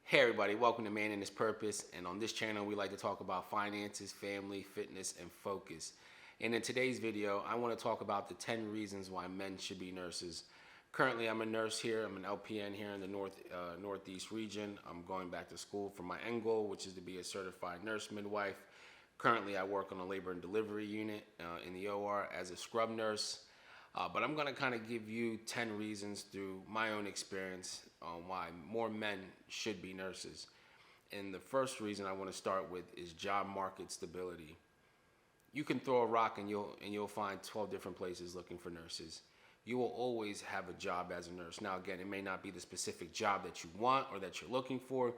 Hey everybody, welcome to Man in His Purpose. And on this channel, we like to talk about finances, family, fitness, and focus. And in today's video, I want to talk about the 10 reasons why men should be nurses. Currently, I'm a nurse here. I'm an LPN here in the Northeast region. I'm going back to school for my end goal, which is to be a certified nurse midwife. Currently, I work on a labor and delivery unit in the OR as a scrub nurse. But I'm going to kind of give you 10 reasons through my own experience on why more men should be nurses. And the first reason I want to start with is job market stability. You can throw a rock and you'll find 12 different places looking for nurses. You will always have a job as a nurse. Now again, it may not be the specific job that you want or that you're looking for,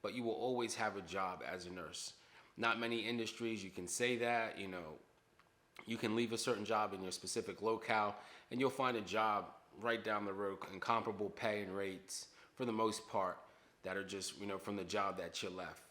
but you will always have a job as a nurse. Not many industries you can say that, you can leave a certain job in your specific locale and you'll find a job right down the road in comparable pay and rates for the most part that are just, from the job that you left.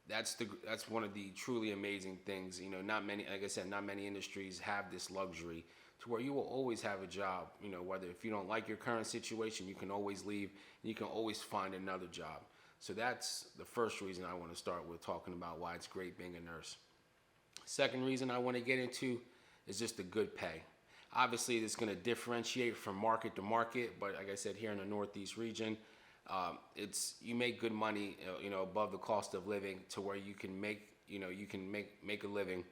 That's one of the truly amazing things. Not many, like I said, not many industries have this luxury to where you will always have a job. Whether if you don't like your current situation, you can always leave and you can always find another job. So that's the first reason I want to start with talking about why it's great being a nurse. Second reason I want to get into is just the good pay. Obviously, it's going to differentiate from market to market, but like I said, here in the Northeast region, you make good money, above the cost of living to where you can make a living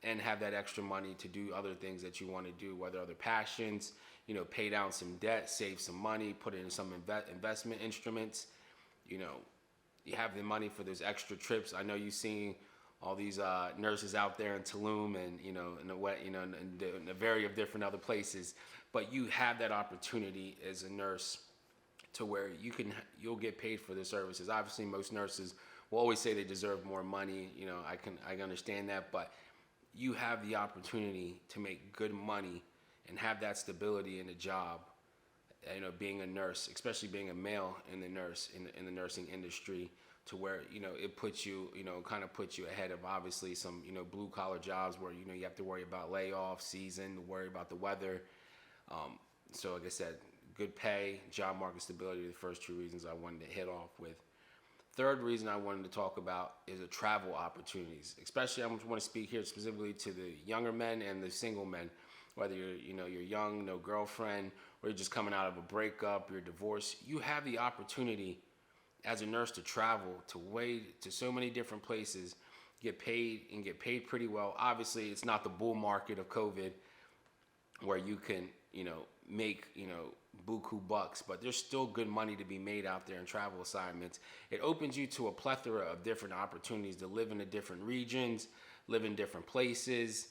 and have that extra money to do other things that you want to do, whether other passions, pay down some debt, save some money, put it in some investment instruments. You have the money for those extra trips. I know you've seen all these nurses out there in Tulum and in a variety of different other places, but you have that opportunity as a nurse to where you'll get paid for the services. Obviously, most nurses will always say they deserve more money. I understand that, but you have the opportunity to make good money and have that stability in a job. Being a nurse, especially being a male in the nursing industry, to where it puts you kind of puts you ahead of obviously some blue collar jobs where you have to worry about layoff season, worry about the weather. So like I said, good pay, job market stability are the first two reasons I wanted to hit off with. Third reason I wanted to talk about is the travel opportunities. Especially I want to speak here specifically to the younger men and the single men. Whether you're young, no girlfriend, or you're just coming out of a breakup, you're divorced, you have the opportunity as a nurse to travel to so many different places, get paid pretty well. Obviously, it's not the bull market of COVID where you can make buku bucks, but there's still good money to be made out there in travel assignments. It opens you to a plethora of different opportunities to live in the different regions, live in different places.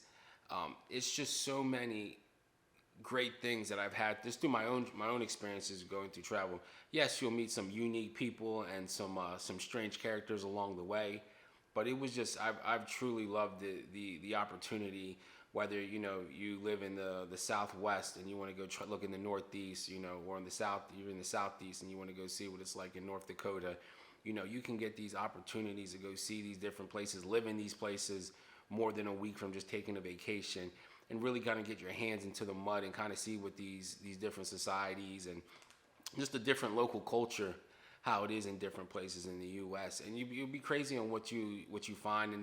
It's just so many great things that I've had just through my own experiences going through travel. Yes, you'll meet some unique people and some strange characters along the way, but it was just I've truly loved the opportunity. Whether you live in the Southwest and you want to go look in the Northeast, or in the South, you're in the Southeast and you want to go see what it's like in North Dakota, you can get these opportunities to go see these different places, live in these places more than a week from just taking a vacation, and really kind of get your hands into the mud and kind of see what these different societies and just the different local culture, how it is in different places in the U.S. And you'll be crazy on what you find in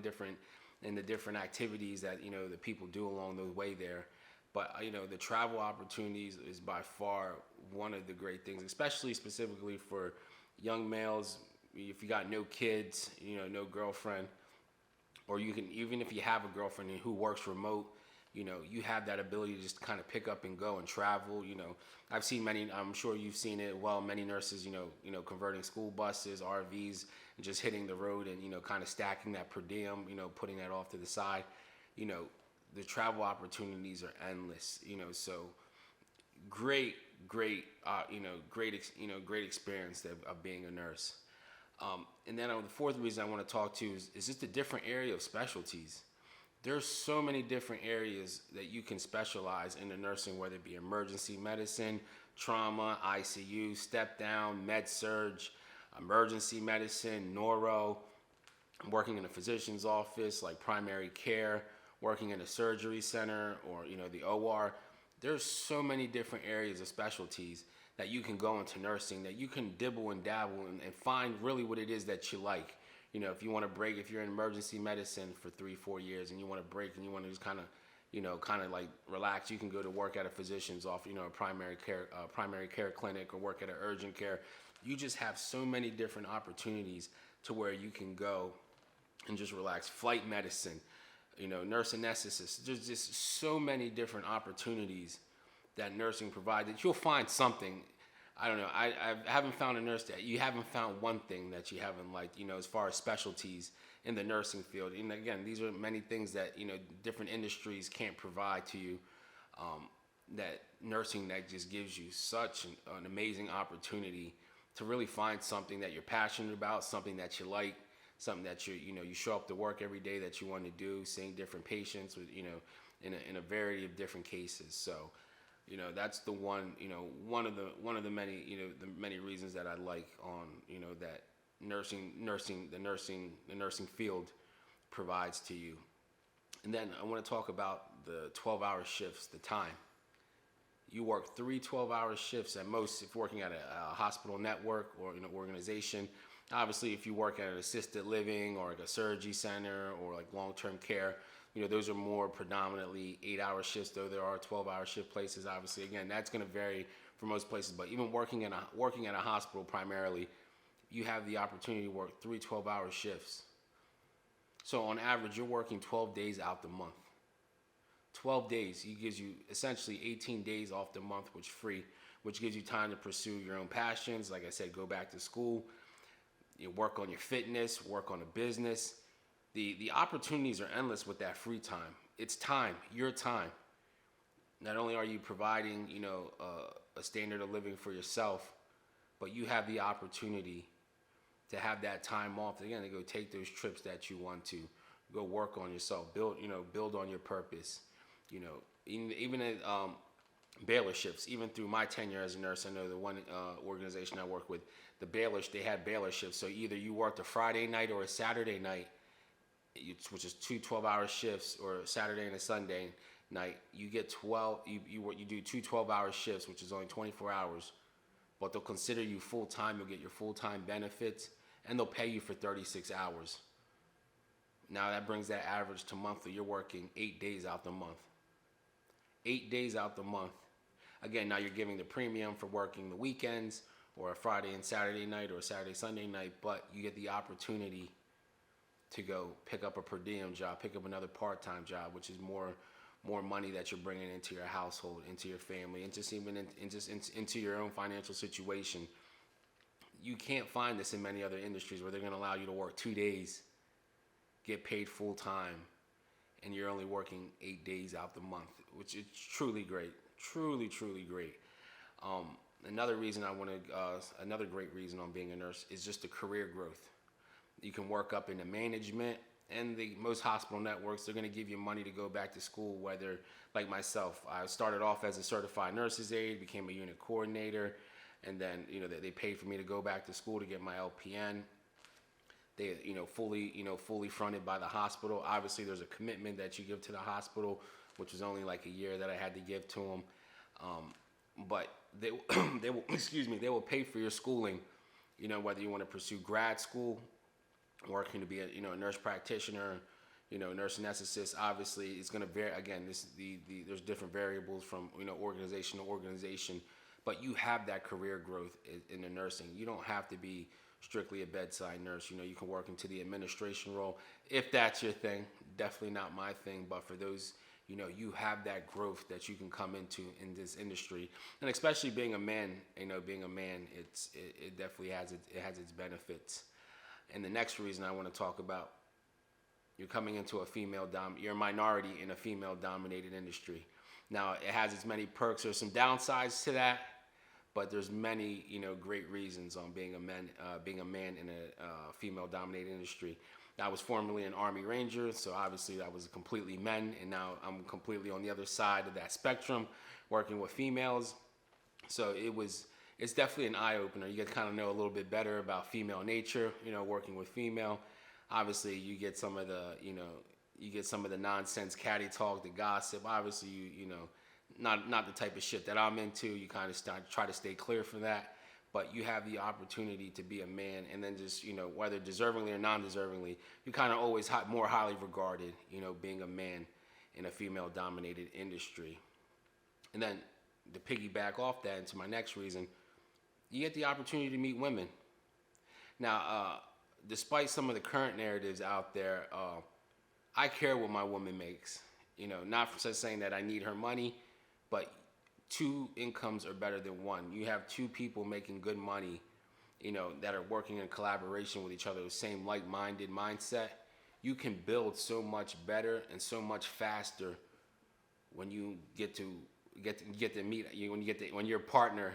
the different activities that the people do along the way there. But the travel opportunities is by far one of the great things, especially specifically for young males. If you got no kids, no girlfriend, or you can, even if you have a girlfriend who works remote, you have that ability to just kind of pick up and go and travel. I've seen many, I'm sure you've seen it well, many nurses, converting school buses, RVs, and just hitting the road and, kind of stacking that per diem, putting that off to the side. The travel opportunities are endless, so great experience of being a nurse. And then the fourth reason I want to talk to is just a different area of specialties. There's so many different areas that you can specialize in the nursing, whether it be emergency medicine, trauma, ICU, step down, med surg, emergency medicine, neuro, working in a physician's office like primary care, working in a surgery center or the OR. There's so many different areas of specialties that you can go into nursing, that you can dibble and dabble and find really what it is that you like. If you want to break, if you're in emergency medicine for 3-4 years and you want to break and you want to just kind of like relax, you can go to work at a physician's office, a primary care clinic, or work at an urgent care. You just have so many different opportunities to where you can go and just relax. Flight medicine, nurse anesthetist. There's just so many different opportunities that nursing provides that you'll find something. I don't know. I haven't found a nurse that you haven't found one thing that you haven't liked, as far as specialties in the nursing field. And again, these are many things that, different industries can't provide to you. That nursing, that just gives you such an amazing opportunity to really find something that you're passionate about, something that you like, something that you show up to work every day that you want to do, seeing different patients with, in a variety of different cases. So, that's the one, one of the many, the many reasons that I like on, that the nursing field provides to you. And then I want to talk about the 12-hour shifts, the time. You work 3 12-hour shifts at most if working at a hospital network or an organization. Obviously, if you work at an assisted living or like a surgery center or like long-term care, those are more predominantly 8-hour shifts, though there are 12-hour shift places. Obviously, again, that's going to vary for most places. But even working at a hospital primarily, you have the opportunity to work 3 12-hour shifts. So on average, you're working 12 days out the month. 12 days, it gives you essentially 18 days off the month, which gives you time to pursue your own passions. Like I said, go back to school, you work on your fitness, work on a business. The opportunities are endless with that free time. It's time, your time. Not only are you providing, a standard of living for yourself, but you have the opportunity to have that time off, again, to go take those trips that you want to, go work on yourself, build on your purpose. Even at Baylor shifts, even through my tenure as a nurse, I know the one organization I work with, they had Baylor shifts. So either you worked a Friday night or a Saturday night, which is 2 12-hour shifts, or a Saturday and a Sunday night. You get 12. You do 2 12-hour shifts, which is only 24 hours, but they'll consider you full time. You'll get your full time benefits, and they'll pay you for 36 hours. Now that brings that average to monthly. You're working 8 days out the month. 8 days out the month. Again, now you're giving the premium for working the weekends or a Friday and Saturday night or a Saturday Sunday night, but you get the opportunity to go pick up a per diem job, pick up another part-time job, which is more money that you're bringing into your household, into your family, and just even into your own financial situation. You can't find this in many other industries where they're going to allow you to work 2 days, get paid full time, and you're only working 8 days out the month, which is truly great, truly great. Another great reason on being a nurse is just the career growth. You can work up into management, and most hospital networks, they're going to give you money to go back to school. Whether, like myself, I started off as a certified nurse's aide, became a unit coordinator, and then they paid for me to go back to school to get my LPN. They fully fronted by the hospital. Obviously, there's a commitment that you give to the hospital, which was only like a year that I had to give to them. But they will pay for your schooling. Whether you want to pursue grad school, working to be a nurse practitioner, nurse anesthetist. Obviously, it's going to vary. Again, there's different variables from organization to organization, but you have that career growth in the nursing. You don't have to be strictly a bedside nurse. You can work into the administration role if that's your thing. Definitely not my thing, but for those, you have that growth that you can come into in this industry, and especially being a man. It definitely has its benefits. And the next reason I want to talk about, you're coming into you're a minority in a female-dominated industry. Now, it has its many perks. There's some downsides to that, but there's many, great reasons on being a man in a female-dominated industry. I was formerly an Army Ranger, so obviously that was completely men, and now I'm completely on the other side of that spectrum, working with females. So it's definitely an eye-opener. You get to kind of know a little bit better about female nature, working with female. Obviously, you get some of the nonsense, catty talk, the gossip. Obviously, not the type of shit that I'm into. You kind of try to stay clear from that. But you have the opportunity to be a man, and then just, whether deservingly or non-deservingly, you're kind of always more highly regarded, being a man in a female-dominated industry. And then to piggyback off that into my next reason, you get the opportunity to meet women. Now, despite some of the current narratives out there, I care what my woman makes. Not for saying that I need her money, but two incomes are better than one. You have two people making good money, that are working in collaboration with each other, the same like-minded mindset. You can build so much better and so much faster when you get to meet when your partner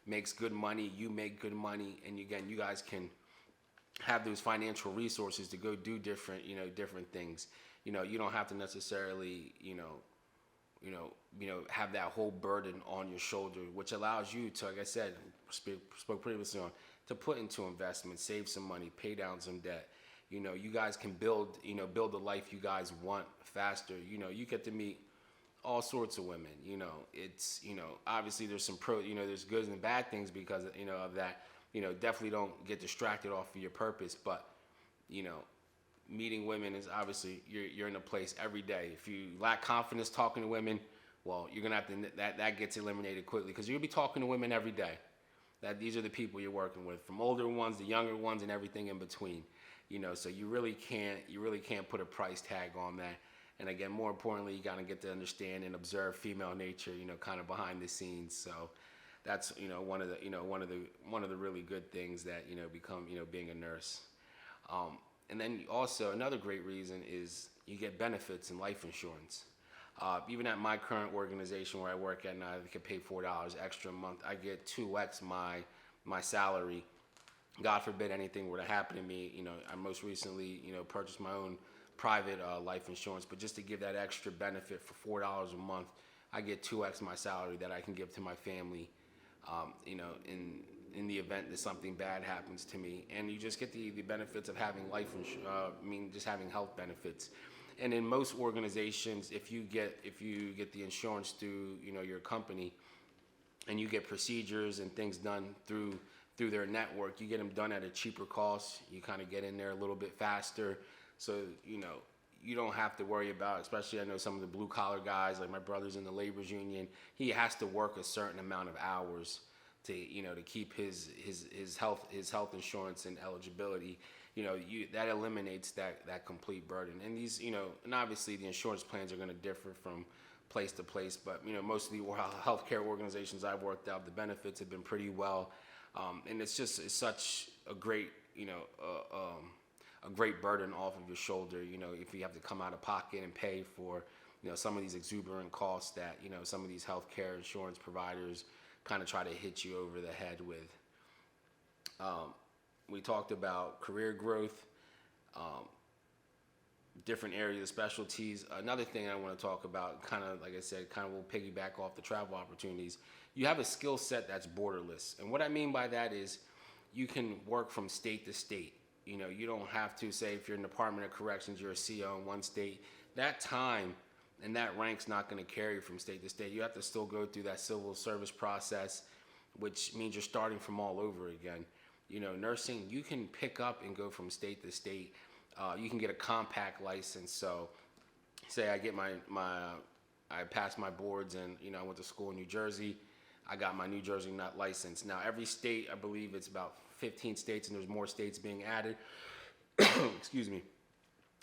makes good money, you make good money, and again, you guys can have those financial resources to go do different things. You don't have to necessarily, have that whole burden on your shoulder, which allows you to, like I said, spoke previously on, to put into investments, save some money, pay down some debt. You guys can build the life you guys want faster. You get to meet all sorts of women. It's, obviously there's some there's good and bad things because, of that. Definitely don't get distracted off of your purpose, but, meeting women is obviously, you're in a place every day. If you lack confidence talking to women, well, you're gonna have to, that gets eliminated quickly, because you'll be talking to women every day. These are the people you're working with, from older ones to younger ones and everything in between. So you really can't put a price tag on that. And again, more importantly, you gotta get to understand and observe female nature, kind of behind the scenes. So that's, one of the really good things that, become, being a nurse. And then also another great reason is you get benefits in life insurance. Even at my current organization where I work at now, I get paid $4 extra a month. I get 2x my salary. God forbid anything were to happen to me. I most recently, purchased my own private life insurance, but just to give that extra benefit for $4 a month, I get 2x my salary that I can give to my family. In the event that something bad happens to me, and you just get the benefits of having life insurance. Just having health benefits. And in most organizations, if you get the insurance through your company, and you get procedures and things done through their network, you get them done at a cheaper cost. You kind of get in there a little bit faster, so you don't have to worry about, especially I know some of the blue collar guys, like my brother's in the labor's union, he has to work a certain amount of hours to keep his health insurance and eligibility. That eliminates that complete burden. And these, and obviously the insurance plans are going to differ from place to place, but most of the healthcare organizations I've worked out, the benefits have been pretty well, and it's such a great a great burden off of your shoulder. If you have to come out of pocket and pay for some of these exuberant costs that some of these healthcare insurance providers kind of try to hit you over the head with. We talked about career growth, different areas of specialties. Another thing I want to talk about, kind of like I said, kind of will piggyback off the travel opportunities. You have a skill set that's borderless. And what I mean by that is you can work from state to state. You don't have to say, if you're in the Department of Corrections, you're a CO in one state. That time and that rank's not going to carry from state to state. You have to still go through that civil service process, which means you're starting from all over again. Nursing, you can pick up and go from state to state. You can get a compact license. So say I get I passed my boards and, I went to school in New Jersey. I got my New Jersey license. Now, every state, I believe it's about 15 states, and there's more states being added. Excuse me.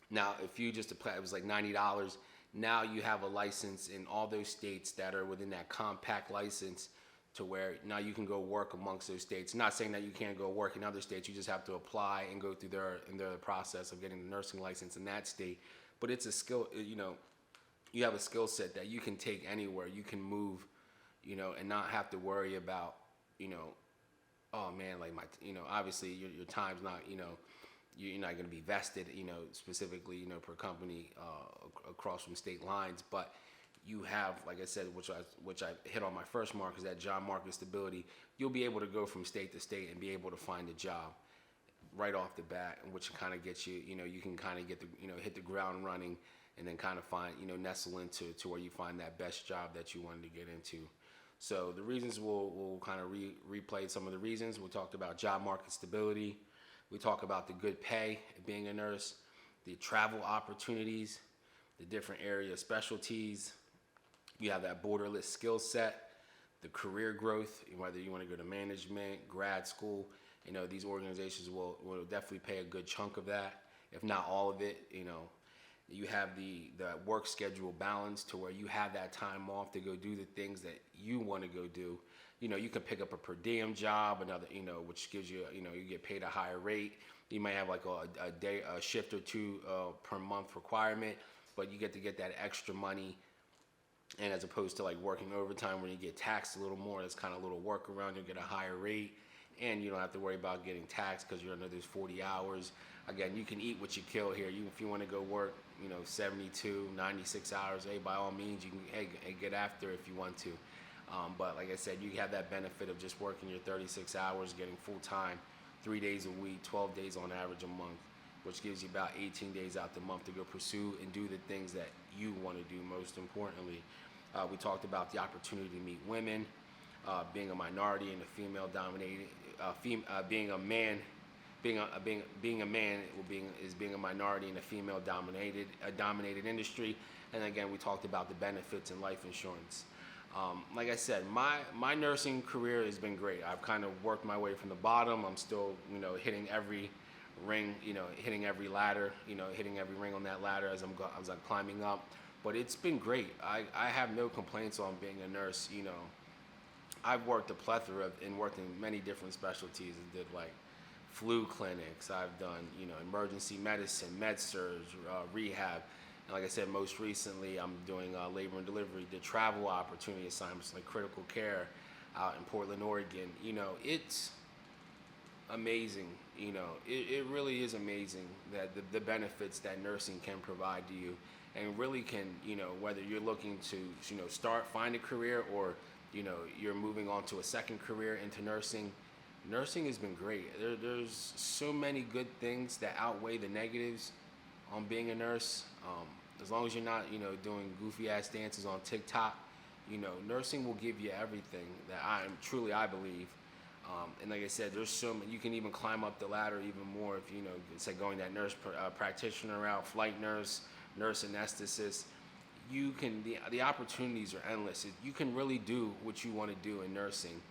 Now, if you just apply, it was like $90. Now you have a license in all those states that are within that compact license, to where now you can go work amongst those states. Not saying that you can't go work in other states. You just have to apply and go through their process of getting the nursing license in that state. But it's a skill, you have a skill set that you can take anywhere. You can move, and not have to worry about, oh man, like obviously your time's not, you're not going to be vested, specifically, per company across from state lines. But you have, like I said, which I hit on my first mark, is that job market stability. You'll be able to go from state to state and be able to find a job right off the bat, which kind of gets you, you can kind of get hit the ground running and then kind of find, nestle into to where you find that best job that you wanted to get into. So the reasons we'll kind of replay some of the reasons. We talked about job market stability. We talk about the good pay of being a nurse, the travel opportunities, the different area specialties. You have that borderless skill set, the career growth, whether you want to go to management, grad school. These organizations will definitely pay a good chunk of that, if not all of it. You have the work schedule balance to where you have that time off to go do the things that you want to go do. You can pick up a per diem job, another, which gives you, you get paid a higher rate. You might have like a shift or two per month requirement, but you get to get that extra money. And as opposed to like working overtime where you get taxed a little more, it's kind of a little workaround. You get a higher rate, and you don't have to worry about getting taxed because you're under those 40 hours. Again, you can eat what you kill here. If you want to go work, 72, 96 hours, hey, by all means, you can get after if you want to. But like I said, you have that benefit of just working your 36 hours, getting full time, 3 days a week, 12 days on average a month, which gives you about 18 days out the month to go pursue and do the things that you want to do. Most importantly, we talked about the opportunity to meet women, being a minority in a female-dominated, being a man is being a minority in a female-dominated industry. And again, we talked about the benefits in life insurance. Like I said, my nursing career has been great. I've kind of worked my way from the bottom. I'm still, hitting every ring, hitting every ladder, hitting every ring on that ladder as I'm climbing up. But it's been great. I have no complaints on being a nurse. I've worked a plethora and worked in many different specialties and did like flu clinics. I've done, emergency medicine, med-surg, rehab. And like I said, most recently, I'm doing labor and delivery, the travel opportunity assignments like critical care out in Portland, Oregon. It's amazing. It really is amazing that the benefits that nursing can provide to you, and really can, whether you're looking to, find a career, or, you're moving on to a second career into nursing. Nursing has been great. There's so many good things that outweigh the negatives on being a nurse. As long as you're not, doing goofy ass dances on TikTok, nursing will give you everything that I believe. And like I said, there's so many, you can even climb up the ladder even more if, it's like going that nurse practitioner route, flight nurse, nurse anesthetist. The opportunities are endless. You can really do what you want to do in nursing.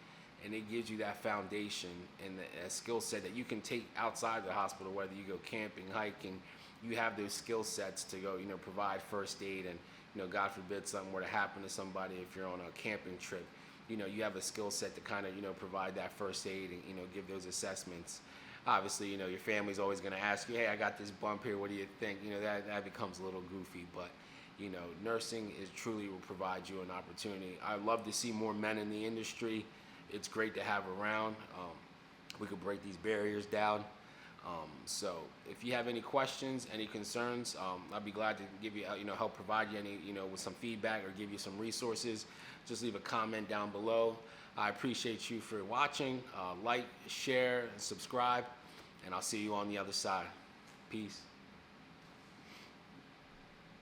And it gives you that foundation and a skill set that you can take outside the hospital, whether you go camping, hiking. You have those skill sets to go, provide first aid, and, God forbid something were to happen to somebody if you're on a camping trip. You have a skill set to kind of, provide that first aid and, give those assessments. Obviously, your family's always going to ask you, hey, I got this bump here, what do you think? That becomes a little goofy, but, nursing truly will provide you an opportunity. I love to see more men in the industry. It's great to have around. We could break these barriers down. So if you have any questions, any concerns, I'd be glad to give you, help provide you any, with some feedback or give you some resources. Just leave a comment down below. I appreciate you for watching. Like, share, and subscribe, and I'll see you on the other side. Peace.